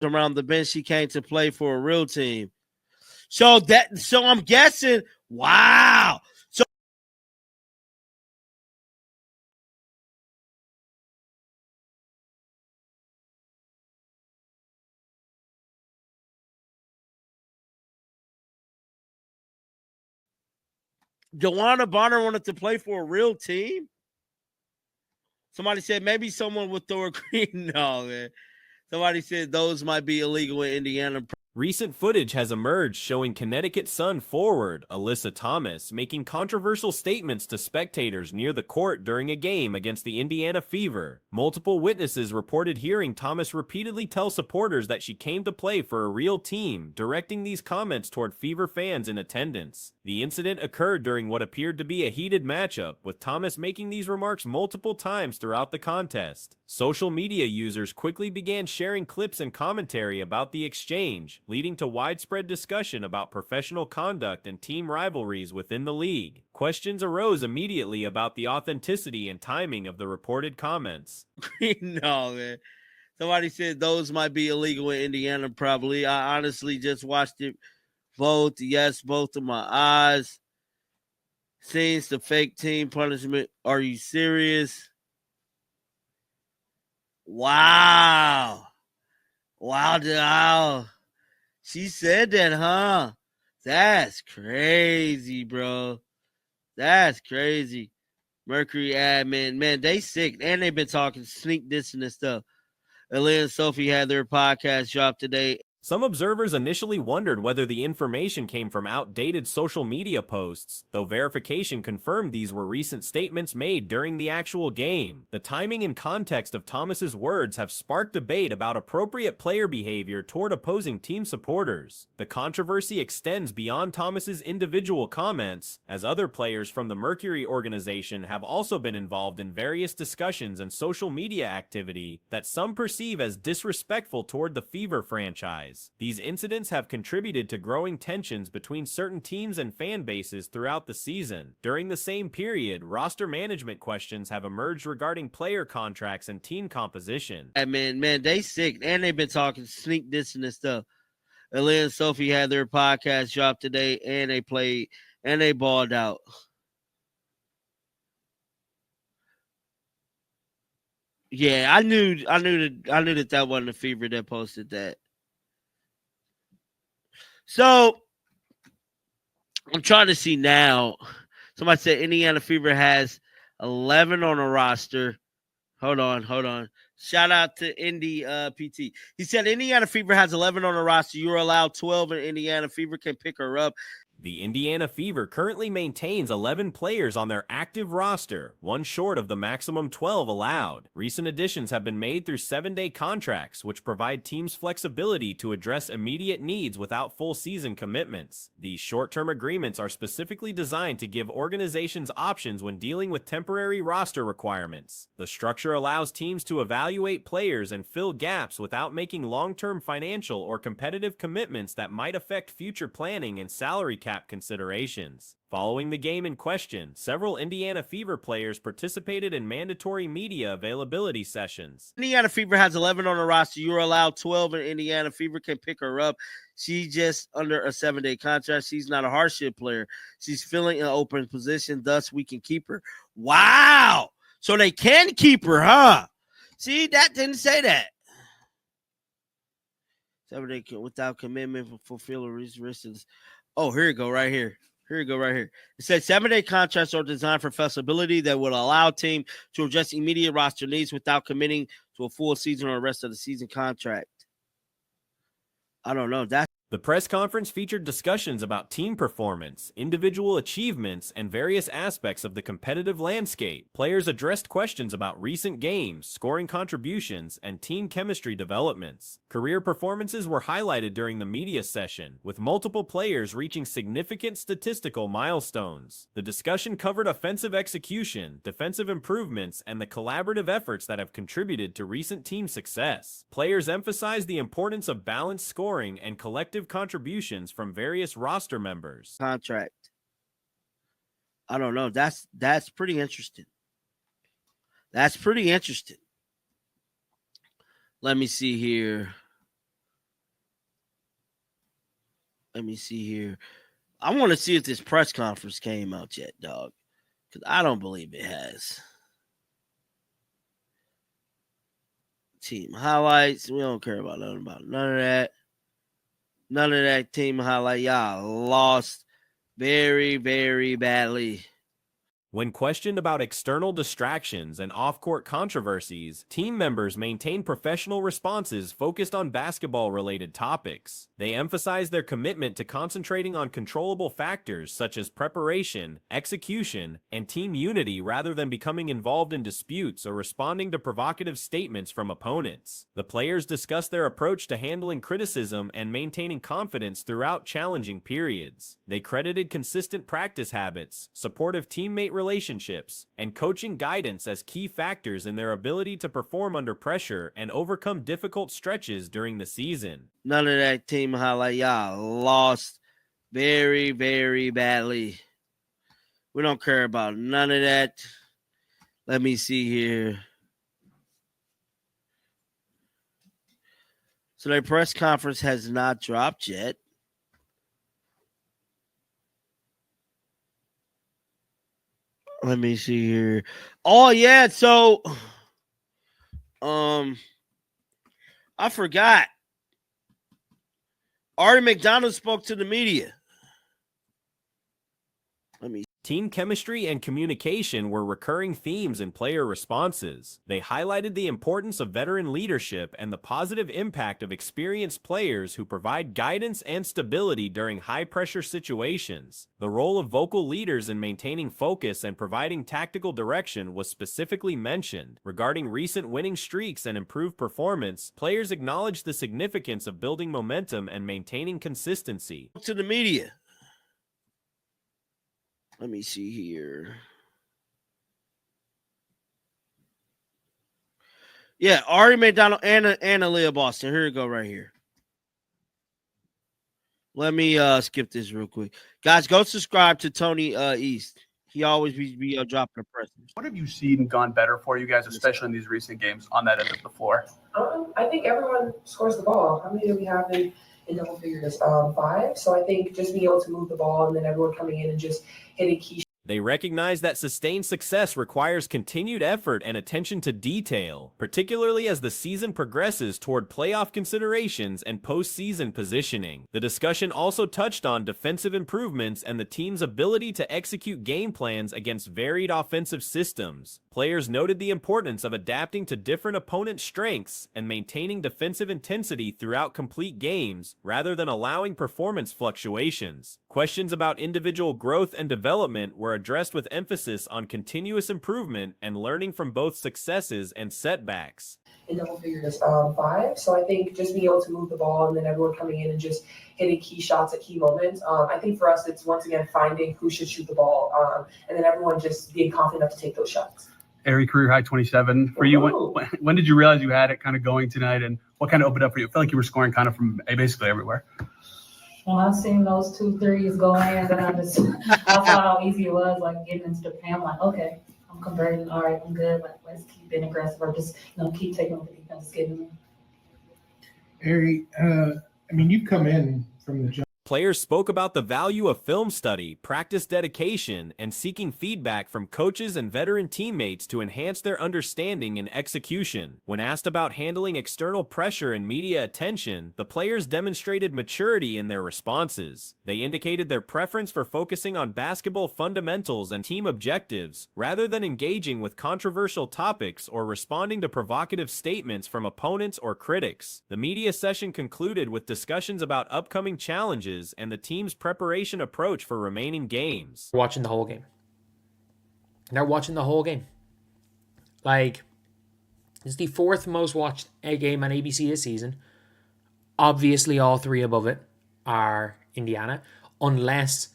around the bench. She came to play for a real team. So I'm guessing, wow. So Joanna Bonner wanted to play for a real team? Somebody said maybe someone would throw a green. No, man. Somebody said those might be illegal in Indiana. Recent footage has emerged showing Connecticut Sun forward Alyssa Thomas making controversial statements to spectators near the court during a game against the Indiana Fever. Multiple witnesses reported hearing Thomas repeatedly tell supporters that she came to play for a real team, directing these comments toward Fever fans in attendance. The incident occurred during what appeared to be a heated matchup, with Thomas making these remarks multiple times throughout the contest. Social media users quickly began sharing clips and commentary about the exchange, leading to widespread discussion about professional conduct and team rivalries within the league. Questions arose immediately about the authenticity and timing of the reported comments. No, man. Somebody said those might be illegal in Indiana, probably. I honestly just watched it both. Yes, both of my eyes. Seems the fake team punishment. Are you serious? Wow. Wow. She said that, huh? That's crazy, bro. That's crazy. Mercury admin, man, they sick. And they've been talking sneak dissing and stuff. Aaliyah and Sophie had their podcast drop today. Some observers initially wondered whether the information came from outdated social media posts, though verification confirmed these were recent statements made during the actual game. The timing and context of Thomas's words have sparked debate about appropriate player behavior toward opposing team supporters. The controversy extends beyond Thomas's individual comments, as other players from the Mercury organization have also been involved in various discussions and social media activity that some perceive as disrespectful toward the Fever franchise. These incidents have contributed to growing tensions between certain teams and fan bases throughout the season. During the same period, roster management questions have emerged regarding player contracts and team composition. Man, they sick. And they've been talking sneak dissing and stuff. Aaliyah and Sophie had their podcast drop today, and they played and they balled out. Yeah, I knew that wasn't the Fever that posted that. So I'm trying to see now. Somebody said Indiana Fever has 11 on the roster. Hold on. Shout out to Indy PT. He said Indiana Fever has 11 on the roster. You're allowed 12, and Indiana Fever can pick her up. The Indiana Fever currently maintains 11 players on their active roster, one short of the maximum 12 allowed. Recent additions have been made through 7-day contracts, which provide teams flexibility to address immediate needs without full season commitments. These short-term agreements are specifically designed to give organizations options when dealing with temporary roster requirements. The structure allows teams to evaluate players and fill gaps without making long-term financial or competitive commitments that might affect future planning and salary cap considerations. Following the game in question, several Indiana Fever players participated in mandatory media availability sessions. Indiana Fever has 11 on the roster. You're allowed 12, and Indiana Fever can pick her up. She's just under a 7-day contract. She's not a hardship player. She's filling an open position, thus we can keep her. Wow! So they can keep her, huh? See, that didn't say that. 7-day without commitment for fulfill risks. Oh, here you go, right here. It says 7-day contracts are designed for flexibility that will allow team to address immediate roster needs without committing to a full season or the rest of the season contract. I don't know. The press conference featured discussions about team performance, individual achievements, and various aspects of the competitive landscape. Players addressed questions about recent games, scoring contributions, and team chemistry developments. Career performances were highlighted during the media session, with multiple players reaching significant statistical milestones. The discussion covered offensive execution, defensive improvements, and the collaborative efforts that have contributed to recent team success. Players emphasized the importance of balanced scoring and collective contributions from various roster members. Contract. I don't know. That's pretty interesting. Let me see here. Let me see here. I want to see if this press conference came out yet, dog. Because I don't believe it has. Team highlights. We don't care about none of that. None of that team highlight. Y'all lost very, very badly. When questioned about external distractions and off-court controversies, team members maintain professional responses focused on basketball-related topics. They emphasize their commitment to concentrating on controllable factors such as preparation, execution, and team unity rather than becoming involved in disputes or responding to provocative statements from opponents. The players discuss their approach to handling criticism and maintaining confidence throughout challenging periods. They credited consistent practice habits, supportive teammate relationships, and coaching guidance as key factors in their ability to perform under pressure and overcome difficult stretches during the season. None of that team highlight. Y'all lost very, very badly. We don't care about none of that. Let me see here. So their press conference has not dropped yet. Let me see here. Oh yeah, so I forgot. Ari McDonald spoke to the media. Let me. Team chemistry and communication were recurring themes in player responses. They highlighted the importance of veteran leadership and the positive impact of experienced players who provide guidance and stability during high-pressure situations. The role of vocal leaders in maintaining focus and providing tactical direction was specifically mentioned. Regarding recent winning streaks and improved performance, players acknowledged the significance of building momentum and maintaining consistency. To the media. Let me see here. Yeah, Ari McDonald and Aaliyah Boston. Here we go right here. Let me skip this real quick. Guys, go subscribe to Tony East. He always be dropping a presence. What have you seen gone better for you guys, especially in these recent games on that end of the floor? I think everyone scores the ball. How many do we have in double figures? 5. So I think just being able to move the ball and then everyone coming in and just hitting key. They recognize that sustained success requires continued effort and attention to detail, particularly as the season progresses toward playoff considerations and postseason positioning. The discussion also touched on defensive improvements and the team's ability to execute game plans against varied offensive systems. Players noted the importance of adapting to different opponent strengths and maintaining defensive intensity throughout complete games rather than allowing performance fluctuations. Questions about individual growth and development were addressed with emphasis on continuous improvement and learning from both successes and setbacks. In double figures, 5. So I think just being able to move the ball and then everyone coming in and just hitting key shots at key moments. I think for us, it's once again finding who should shoot the ball and then everyone just being confident enough to take those shots. Ari, career high 27 for you. When did you realize you had it kind of going tonight, and what kind of opened up for you? I feel like you were scoring kind of from basically everywhere. When I seen those 2 threes go in, then I saw how easy it was, like getting into the paint. I'm like, okay, I'm converting. All right, I'm good. Like, let's keep being aggressive or just keep taking over the defense, getting in. Ari, you've come in from the jump. Players spoke about the value of film study, practice dedication, and seeking feedback from coaches and veteran teammates to enhance their understanding and execution. When asked about handling external pressure and media attention, the players demonstrated maturity in their responses. They indicated their preference for focusing on basketball fundamentals and team objectives, rather than engaging with controversial topics or responding to provocative statements from opponents or critics. The media session concluded with discussions about upcoming challenges and the team's preparation approach for remaining games. Watching the whole game. They're watching the whole game. Like, it's the 4th most watched game on ABC this season. Obviously, all 3 above it are Indiana, unless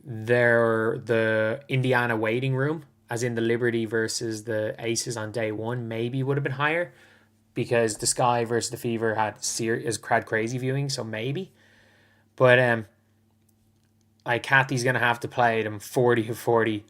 they're the Indiana waiting room, as in the Liberty versus the Aces on day 1, maybe would have been higher, because the Sky versus the Fever had crazy viewing, so maybe. But Kathy's gonna have to play them 40 of 40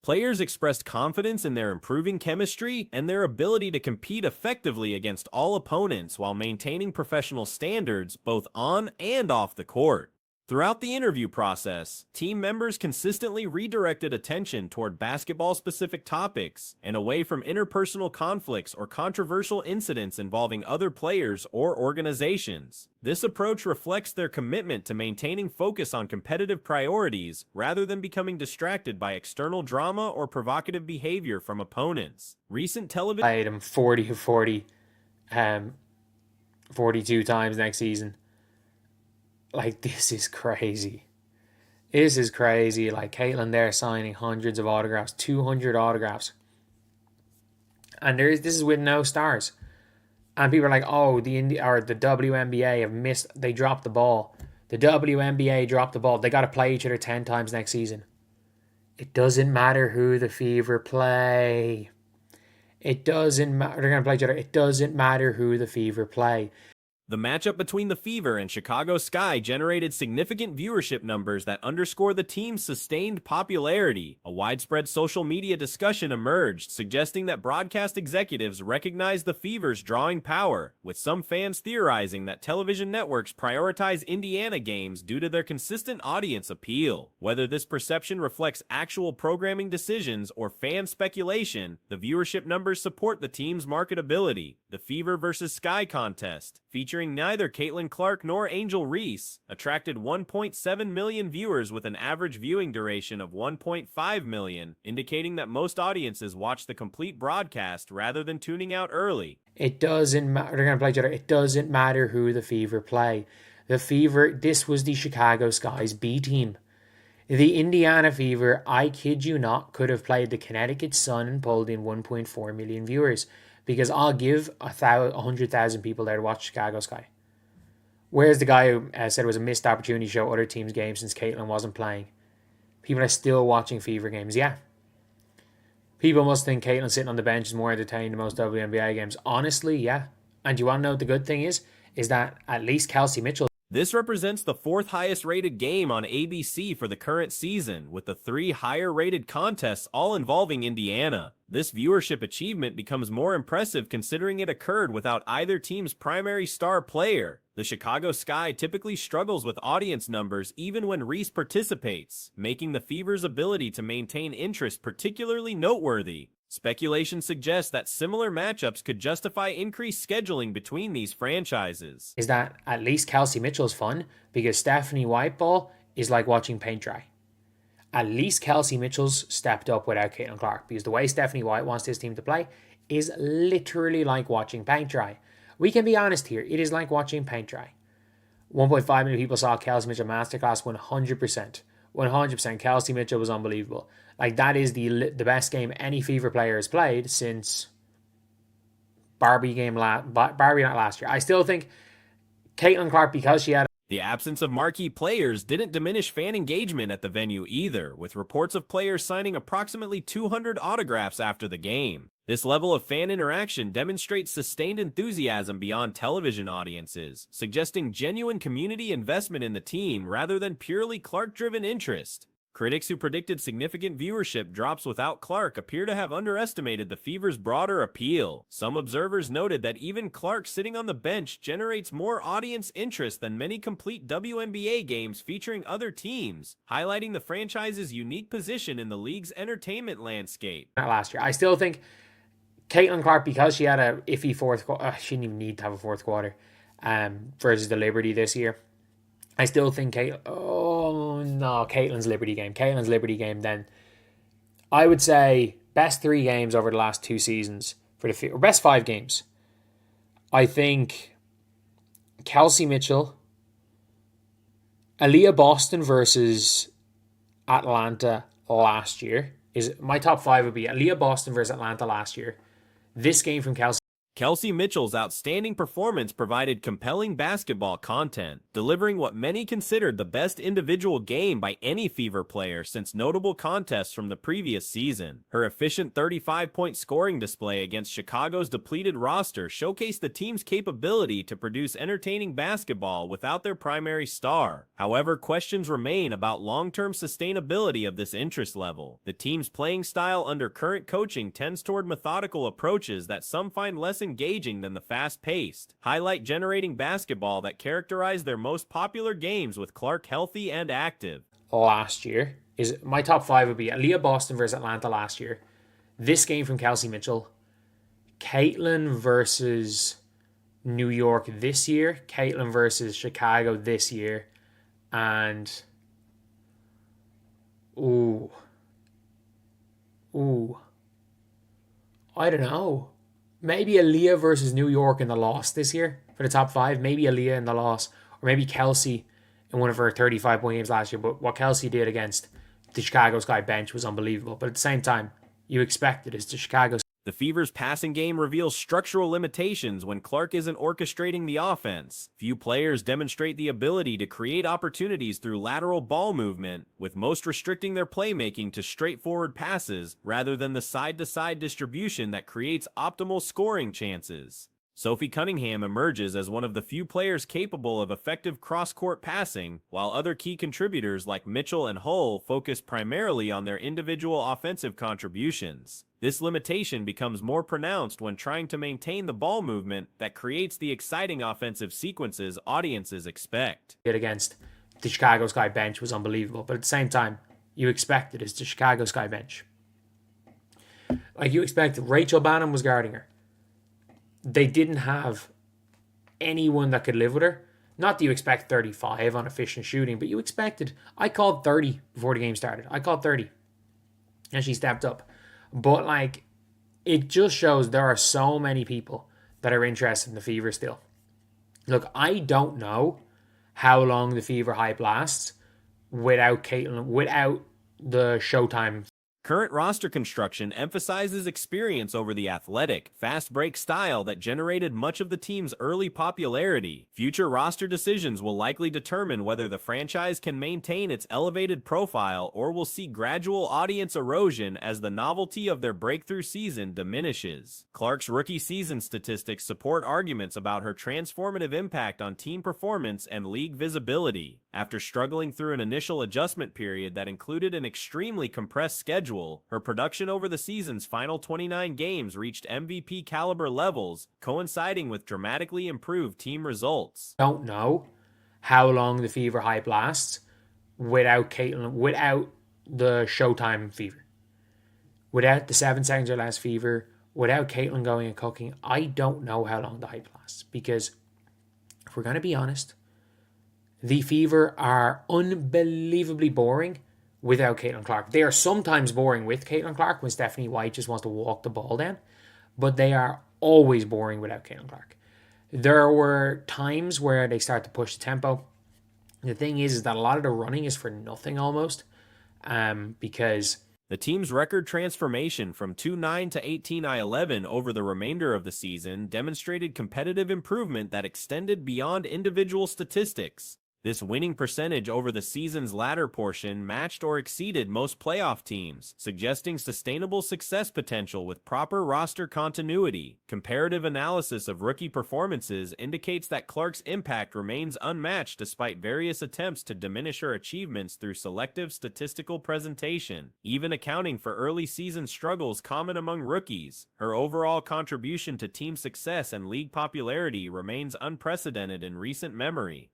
Players expressed confidence in their improving chemistry and their ability to compete effectively against all opponents while maintaining professional standards both on and off the court. Throughout the interview process, team members consistently redirected attention toward basketball-specific topics and away from interpersonal conflicts or controversial incidents involving other players or organizations. This approach reflects their commitment to maintaining focus on competitive priorities rather than becoming distracted by external drama or provocative behavior from opponents. Recent television Played him 40 of 40, 42 times next season. Like, this is crazy. This is crazy. Like, Caitlin there signing hundreds of autographs, 200 autographs. And this is with no stars. And people are like, oh, the WNBA have missed. They dropped the ball. The WNBA dropped the ball. They got to play each other 10 times next season. It doesn't matter who the Fever play. It doesn't matter. They're going to play each other. It doesn't matter who the Fever play. The matchup between the Fever and Chicago Sky generated significant viewership numbers that underscore the team's sustained popularity. A widespread social media discussion emerged, suggesting that broadcast executives recognize the Fever's drawing power, with some fans theorizing that television networks prioritize Indiana games due to their consistent audience appeal. Whether this perception reflects actual programming decisions or fan speculation, the viewership numbers support the team's marketability. The Fever vs. Sky contest, featuring neither Caitlin Clark nor Angel Reese, attracted 1.7 million viewers with an average viewing duration of 1.5 million, indicating that most audiences watch the complete broadcast rather than tuning out early. It doesn't matter. They're going to play each other. It doesn't matter who the Fever play. The Fever, this was the Chicago Sky's B team. The Indiana Fever, I kid you not, could have played the Connecticut Sun and pulled in 1.4 million viewers. Because I'll give 100,000 people there to watch Chicago Sky. Where's the guy who said it was a missed opportunity to show other teams' games since Caitlin wasn't playing? People are still watching Fever games. Yeah. People must think Caitlin sitting on the bench is more entertaining than most WNBA games. Honestly, yeah. And you want to know what the good thing is? Is that at least Kelsey Mitchell. This represents the fourth highest rated game on ABC for the current season, with the 3 higher rated contests all involving Indiana. This viewership achievement becomes more impressive considering it occurred without either team's primary star player. The Chicago Sky typically struggles with audience numbers even when Reese participates, making the Fever's ability to maintain interest particularly noteworthy. Speculation suggests that similar matchups could justify increased scheduling between these franchises. Is that at least Kelsey Mitchell's fun, because Stephanie Whiteball is like watching paint dry. At least Kelsey Mitchell's stepped up without Caitlin Clark, because the way Stephanie White wants this team to play is literally like watching paint dry. We can be honest here, it is like watching paint dry. 1.5 million people saw Kelsey Mitchell masterclass 100%. 100%. Kelsey Mitchell was unbelievable. Like, that is the best game any Fever player has played since Barbie night last year. I still think Caitlin Clark, because she had the absence of marquee players didn't diminish fan engagement at the venue either, with reports of players signing approximately 200 autographs after the game. This level of fan interaction demonstrates sustained enthusiasm beyond television audiences, suggesting genuine community investment in the team rather than purely Clark-driven interest. Critics who predicted significant viewership drops without Clark appear to have underestimated the Fever's broader appeal. Some observers noted that even Clark sitting on the bench generates more audience interest than many complete WNBA games featuring other teams, highlighting the franchise's unique position in the league's entertainment landscape. last year. I still think Caitlin Clark, because she had a iffy fourth quarter, she didn't even need to have a fourth quarter, versus the Liberty this year. I still think Caitlin's Liberty game, then I would say best 3 games over the last 2 seasons for the, or best 5 games. I think Kelsey Mitchell, Aaliyah Boston versus Atlanta last year is my top 5 would be Aaliyah Boston versus Atlanta last year. This game from Kelsey. Kelsey Mitchell's outstanding performance provided compelling basketball content, delivering what many considered the best individual game by any Fever player since notable contests from the previous season. Her efficient 35-point scoring display against Chicago's depleted roster showcased the team's capability to produce entertaining basketball without their primary star. However, questions remain about long-term sustainability of this interest level. The team's playing style under current coaching tends toward methodical approaches that some find less engaging than the fast-paced, highlight-generating basketball that characterized their most popular games with Clark healthy and active. Last year is my top 5 would be Aaliyah Boston versus Atlanta last year, this game from Kelsey Mitchell, Caitlin versus New York this year, Caitlin versus Chicago this year, and I don't know. Maybe Aaliyah versus New York in the loss this year for the top 5. Maybe Aaliyah in the loss. Or maybe Kelsey in one of her 35-point games last year. But what Kelsey did against the Chicago Sky bench was unbelievable. But at the same time, you expect it as the Chicago. The Fever's passing game reveals structural limitations when Clark isn't orchestrating the offense. Few players demonstrate the ability to create opportunities through lateral ball movement, with most restricting their playmaking to straightforward passes rather than the side-to-side distribution that creates optimal scoring chances. Sophie Cunningham emerges as one of the few players capable of effective cross-court passing, while other key contributors like Mitchell and Hull focus primarily on their individual offensive contributions. This limitation becomes more pronounced when trying to maintain the ball movement that creates the exciting offensive sequences audiences expect. Against the Chicago Sky bench was unbelievable, but at the same time, you expect it as the Chicago Sky bench. Like, you expect Rachel Bannon was guarding her. They didn't have anyone that could live with her. Not that you expect 35 on efficient shooting, but you expected. I called 30 before the game started. I called 30. And she stepped up. But, like, it just shows there are so many people that are interested in the Fever still. Look, I don't know how long the Fever hype lasts without Caitlin, without the Showtime. Current roster construction emphasizes experience over the athletic, fast break style that generated much of the team's early popularity. Future roster decisions will likely determine whether the franchise can maintain its elevated profile or will see gradual audience erosion as the novelty of their breakthrough season diminishes. Clark's rookie season statistics support arguments about her transformative impact on team performance and league visibility. After struggling through an initial adjustment period that included an extremely compressed schedule, her production over the season's final 29 games reached MVP caliber levels, coinciding with dramatically improved team results. Don't know how long the Fever hype lasts without Caitlin, without the Showtime Fever, without the 7 seconds or less Fever, without Caitlin going and cooking. I don't know how long the hype lasts, because if we're going to be honest, the Fever are unbelievably boring without Caitlin Clark. They are sometimes boring with Caitlin Clark when Stephanie White just wants to walk the ball down, but they are always boring without Caitlin Clark. There were times where they start to push the tempo. The thing is that a lot of the running is for nothing almost, because the team's record transformation from 2-9 to 18-11 over the remainder of the season demonstrated competitive improvement that extended beyond individual statistics. This winning percentage over the season's latter portion matched or exceeded most playoff teams, suggesting sustainable success potential with proper roster continuity. Comparative analysis of rookie performances indicates that Clark's impact remains unmatched despite various attempts to diminish her achievements through selective statistical presentation. Even accounting for early season struggles common among rookies, her overall contribution to team success and league popularity remains unprecedented in recent memory.